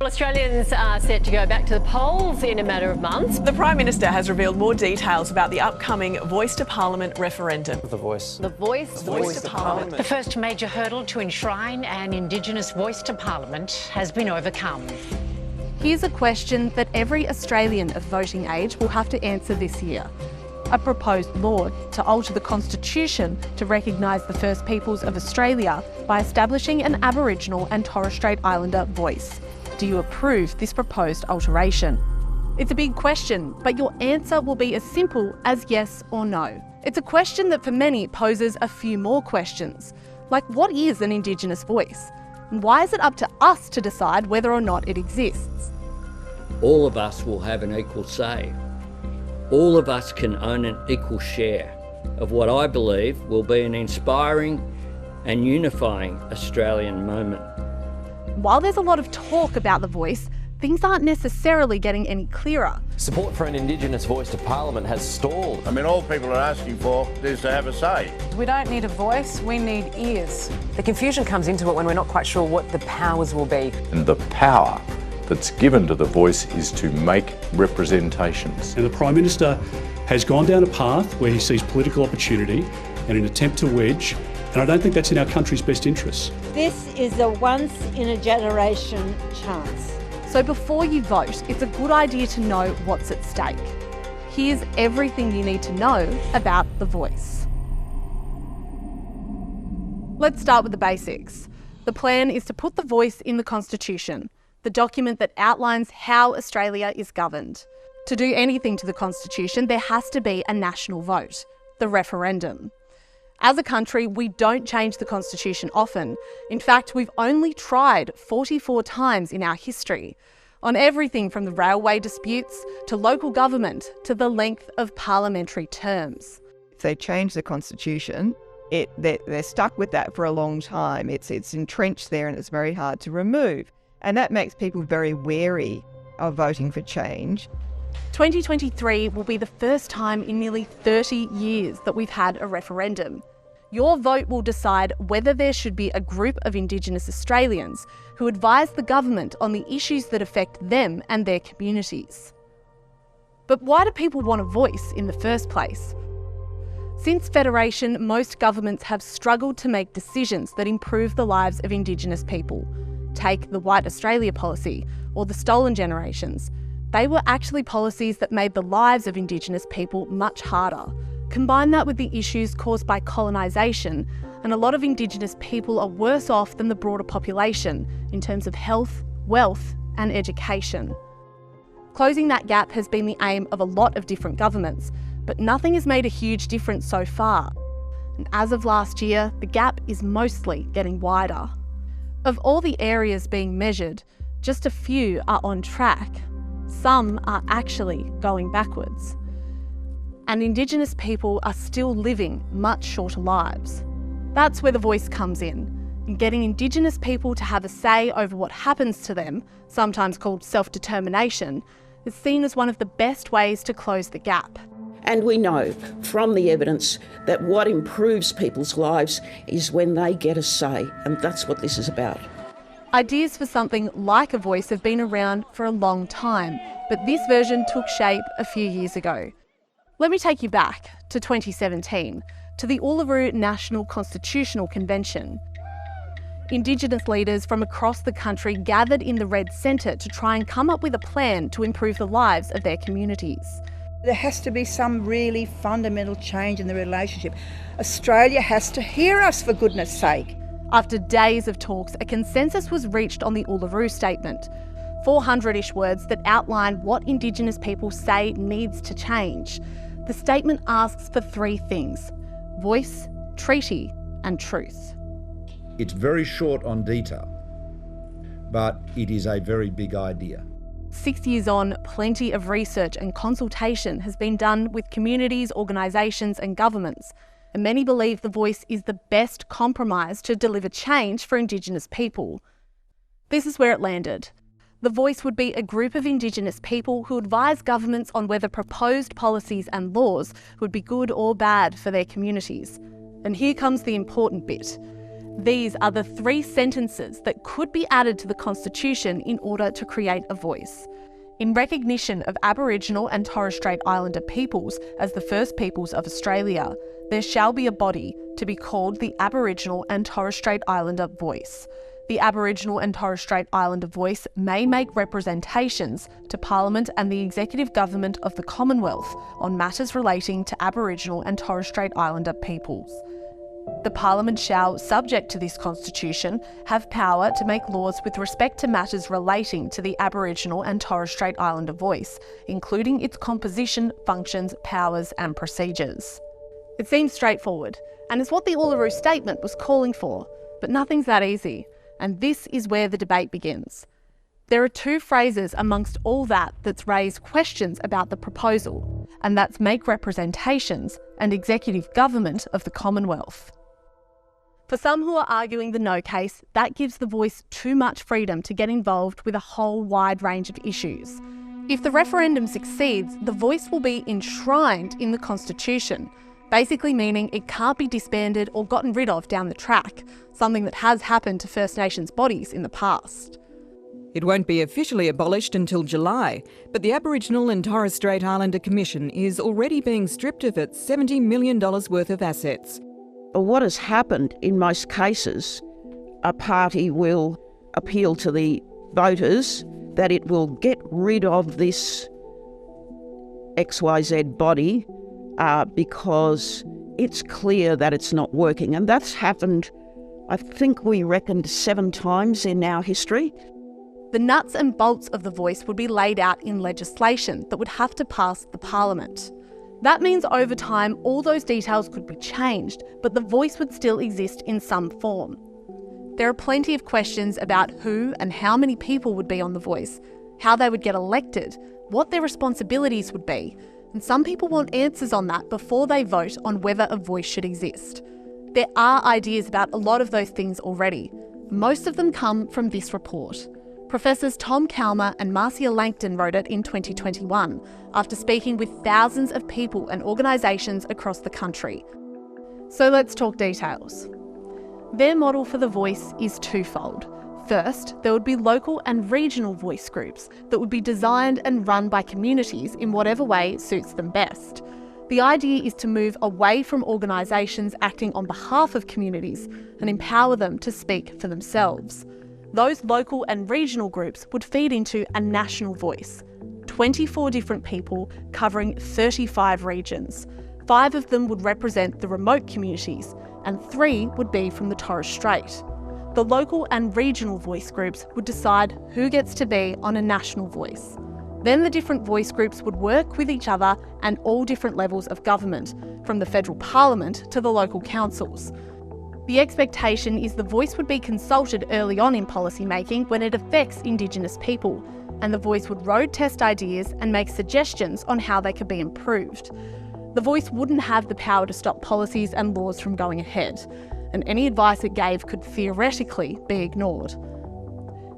Well, Australians are set to go back to the polls in a matter of months. The Prime Minister has revealed more details about the upcoming Voice to Parliament referendum. The Voice. The Voice to Parliament. The first major hurdle to enshrine an Indigenous voice to Parliament has been overcome. Here's a question that every Australian of voting age will have to answer this year. A proposed law to alter the Constitution to recognise the First Peoples of Australia by establishing an Aboriginal and Torres Strait Islander voice. Do you approve this proposed alteration? It's a big question, but your answer will be as simple as yes or no. It's a question that for many poses a few more questions, like what is an Indigenous voice? And why is it up to us to decide whether or not it exists? All of us will have an equal say. All of us can own an equal share of what I believe will be an inspiring and unifying Australian moment. While there's a lot of talk about the voice, things aren't necessarily getting any clearer. Support for an Indigenous voice to Parliament has stalled. All people are asking for is to have a say. We don't need a voice, we need ears. The confusion comes into it when we're not quite sure what the powers will be. And the power that's given to the voice is to make representations. And the Prime Minister has gone down a path where he sees political opportunity and an attempt to wedge, and I don't think that's in our country's best interests. This is a once-in-a-generation chance. So before you vote, it's a good idea to know what's at stake. Here's everything you need to know about the voice. Let's start with the basics. The plan is to put the voice in the Constitution, the document that outlines how Australia is governed. To do anything to the Constitution, there has to be a national vote, the referendum. As a country, we don't change the Constitution often. In fact, we've only tried 44 times in our history, on everything from the railway disputes to local government to the length of parliamentary terms. If they change the Constitution, they're stuck with that for a long time. It's entrenched there and it's very hard to remove. And that makes people very wary of voting for change. 2023 will be the first time in nearly 30 years that we've had a referendum. Your vote will decide whether there should be a group of Indigenous Australians who advise the government on the issues that affect them and their communities. But why do people want a voice in the first place? Since Federation, most governments have struggled to make decisions that improve the lives of Indigenous people. Take the White Australia policy or the Stolen Generations. They were actually policies that made the lives of Indigenous people much harder. Combine that with the issues caused by colonisation, and a lot of Indigenous people are worse off than the broader population in terms of health, wealth and education. Closing that gap has been the aim of a lot of different governments, but nothing has made a huge difference so far. And as of last year, the gap is mostly getting wider. Of all the areas being measured, just a few are on track. Some are actually going backwards. And Indigenous people are still living much shorter lives. That's where the voice comes in getting Indigenous people to have a say over what happens to them, sometimes called self-determination, is seen as one of the best ways to close the gap. And we know from the evidence that what improves people's lives is when they get a say, and that's what this is about. Ideas for something like a voice have been around for a long time, but this version took shape a few years ago. Let me take you back to 2017, to the Uluru National Constitutional Convention. Indigenous leaders from across the country gathered in the Red Centre to try and come up with a plan to improve the lives of their communities. There has to be some really fundamental change in the relationship. Australia has to hear us, for goodness sake. After days of talks, a consensus was reached on the Uluru Statement, 400-ish words that outline what Indigenous people say needs to change. The statement asks for three things: voice, treaty and truth. It's very short on detail, but it is a very big idea. 6 years on, plenty of research and consultation has been done with communities, organisations and governments, and many believe the voice is the best compromise to deliver change for Indigenous people. This is where it landed. The voice would be a group of Indigenous people who advise governments on whether proposed policies and laws would be good or bad for their communities. And here comes the important bit. These are the 3 sentences that could be added to the Constitution in order to create a voice. In recognition of Aboriginal and Torres Strait Islander peoples as the first peoples of Australia, there shall be a body to be called the Aboriginal and Torres Strait Islander Voice. The Aboriginal and Torres Strait Islander Voice may make representations to Parliament and the Executive Government of the Commonwealth on matters relating to Aboriginal and Torres Strait Islander peoples. The Parliament shall, subject to this Constitution, have power to make laws with respect to matters relating to the Aboriginal and Torres Strait Islander Voice, including its composition, functions, powers and procedures. It seems straightforward, and is what the Uluru Statement was calling for, but nothing's that easy, and this is where the debate begins. There are 2 phrases amongst all that's raised questions about the proposal, and that's make representations and executive government of the Commonwealth. For some who are arguing the no case, that gives the voice too much freedom to get involved with a whole wide range of issues. If the referendum succeeds, the voice will be enshrined in the Constitution, basically meaning it can't be disbanded or gotten rid of down the track, something that has happened to First Nations bodies in the past. It won't be officially abolished until July, but the Aboriginal and Torres Strait Islander Commission is already being stripped of its $70 million worth of assets. What has happened in most cases, a party will appeal to the voters that it will get rid of this XYZ body because it's clear that it's not working. And that's happened, I think we reckoned 7 times in our history. The nuts and bolts of the voice would be laid out in legislation that would have to pass the Parliament. That means over time all those details could be changed, but the voice would still exist in some form. There are plenty of questions about who and how many people would be on the voice, how they would get elected, what their responsibilities would be, and some people want answers on that before they vote on whether a voice should exist. There are ideas about a lot of those things already. Most of them come from this report. Professors Tom Calma and Marcia Langton wrote it in 2021 after speaking with thousands of people and organisations across the country. So let's talk details. Their model for the voice is twofold. First, there would be local and regional voice groups that would be designed and run by communities in whatever way suits them best. The idea is to move away from organisations acting on behalf of communities and empower them to speak for themselves. Those local and regional groups would feed into a national voice. 24 different people covering 35 regions. 5 of them would represent the remote communities, and 3 would be from the Torres Strait. The local and regional voice groups would decide who gets to be on a national voice. Then the different voice groups would work with each other and all different levels of government, from the federal parliament to the local councils. The expectation is the voice would be consulted early on in policy making when it affects Indigenous people, and the voice would road test ideas and make suggestions on how they could be improved. The voice wouldn't have the power to stop policies and laws from going ahead, and any advice it gave could theoretically be ignored.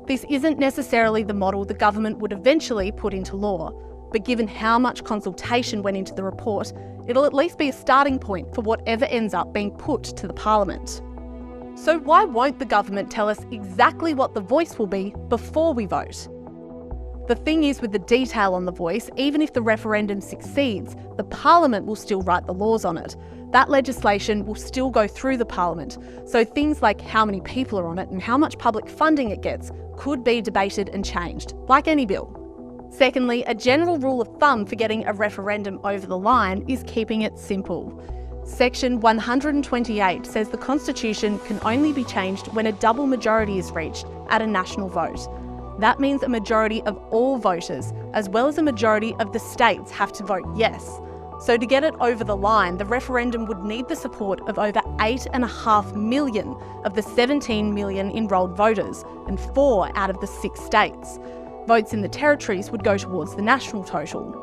This isn't necessarily the model the government would eventually put into law, but given how much consultation went into the report, it'll at least be a starting point for whatever ends up being put to the Parliament. So why won't the government tell us exactly what the voice will be before we vote? The thing is, with the detail on the voice, even if the referendum succeeds, the Parliament will still write the laws on it. That legislation will still go through the Parliament, so things like how many people are on it and how much public funding it gets could be debated and changed, like any bill. Secondly, a general rule of thumb for getting a referendum over the line is keeping it simple. Section 128 says the Constitution can only be changed when a double majority is reached at a national vote. That means a majority of all voters, as well as a majority of the states, have to vote yes. So to get it over the line, the referendum would need the support of over 8.5 million of the 17 million enrolled voters, and 4 out of the 6 states. Votes in the territories would go towards the national total.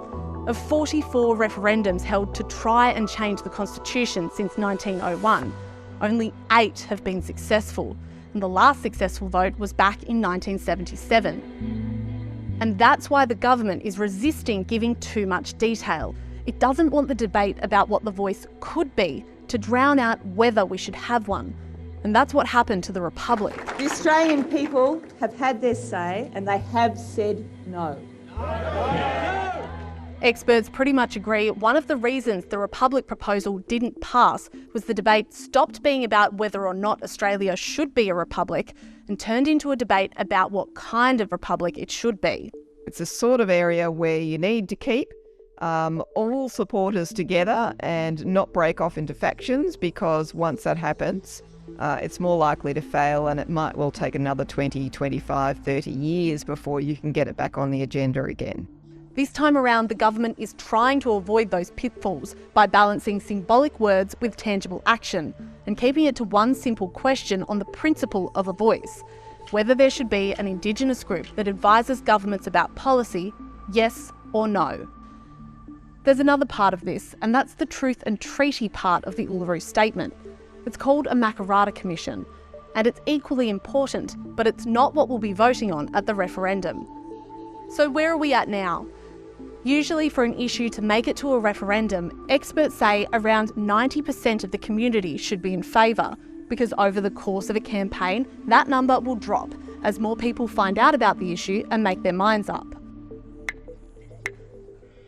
Of 44 referendums held to try and change the Constitution since 1901, only 8 have been successful, and the last successful vote was back in 1977. And that's why the government is resisting giving too much detail. It doesn't want the debate about what the voice could be to drown out whether we should have one. And that's what happened to the Republic. The Australian people have had their say and they have said no. Experts pretty much agree one of the reasons the Republic proposal didn't pass was the debate stopped being about whether or not Australia should be a republic and turned into a debate about what kind of republic it should be. It's a sort of area where you need to keep all supporters together and not break off into factions, because once that happens, it's more likely to fail, and it might well take another 20, 25, 30 years before you can get it back on the agenda again. This time around, the government is trying to avoid those pitfalls by balancing symbolic words with tangible action and keeping it to one simple question on the principle of a voice: whether there should be an Indigenous group that advises governments about policy, yes or no. There's another part of this, and that's the truth and treaty part of the Uluru Statement. It's called a Makarrata Commission, and it's equally important, but it's not what we'll be voting on at the referendum. So where are we at now? Usually for an issue to make it to a referendum, experts say around 90% of the community should be in favour, because over the course of a campaign, that number will drop as more people find out about the issue and make their minds up.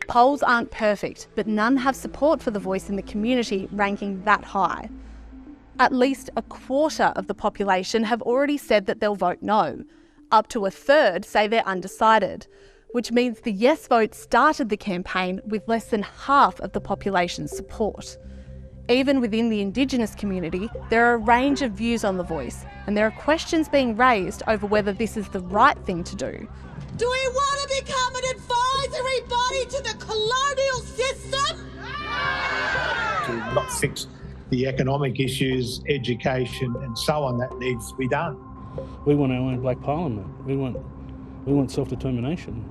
Polls aren't perfect, but none have support for the voice in the community ranking that high. At least a quarter of the population have already said that they'll vote no. Up to a third say they're undecided, which means the yes vote started the campaign with less than half of the population's support. Even within the Indigenous community, there are a range of views on the voice, and there are questions being raised over whether this is the right thing to do. Do we want to become an advisory body to the colonial system? To not fix the economic issues, education and so on that needs to be done. We want our own black parliament. We want self-determination.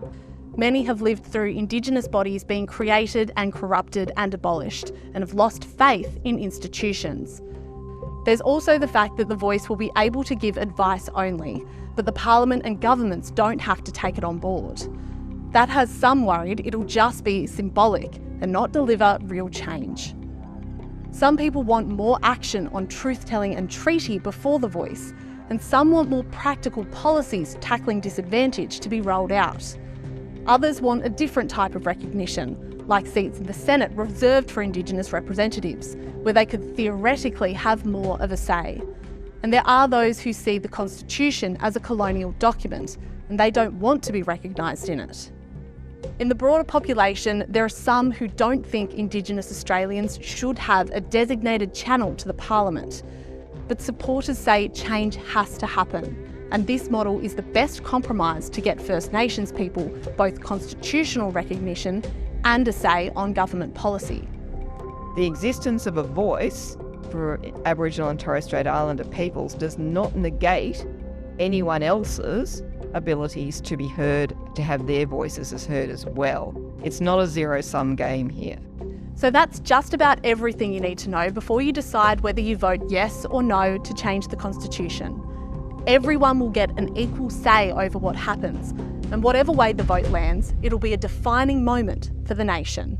Many have lived through Indigenous bodies being created and corrupted and abolished, and have lost faith in institutions. There's also the fact that the voice will be able to give advice only, but the parliament and governments don't have to take it on board. That has some worried it'll just be symbolic and not deliver real change. Some people want more action on truth-telling and treaty before the voice, and some want more practical policies tackling disadvantage to be rolled out. Others want a different type of recognition, like seats in the Senate reserved for Indigenous representatives, where they could theoretically have more of a say. And there are those who see the Constitution as a colonial document, and they don't want to be recognised in it. In the broader population, there are some who don't think Indigenous Australians should have a designated channel to the Parliament. But supporters say change has to happen, and this model is the best compromise to get First Nations people both constitutional recognition and a say on government policy. The existence of a voice for Aboriginal and Torres Strait Islander peoples does not negate anyone else's abilities to be heard, to have their voices as heard as well. It's not a zero-sum game here. So that's just about everything you need to know before you decide whether you vote yes or no to change the Constitution. Everyone will get an equal say over what happens, and whatever way the vote lands, it'll be a defining moment for the nation.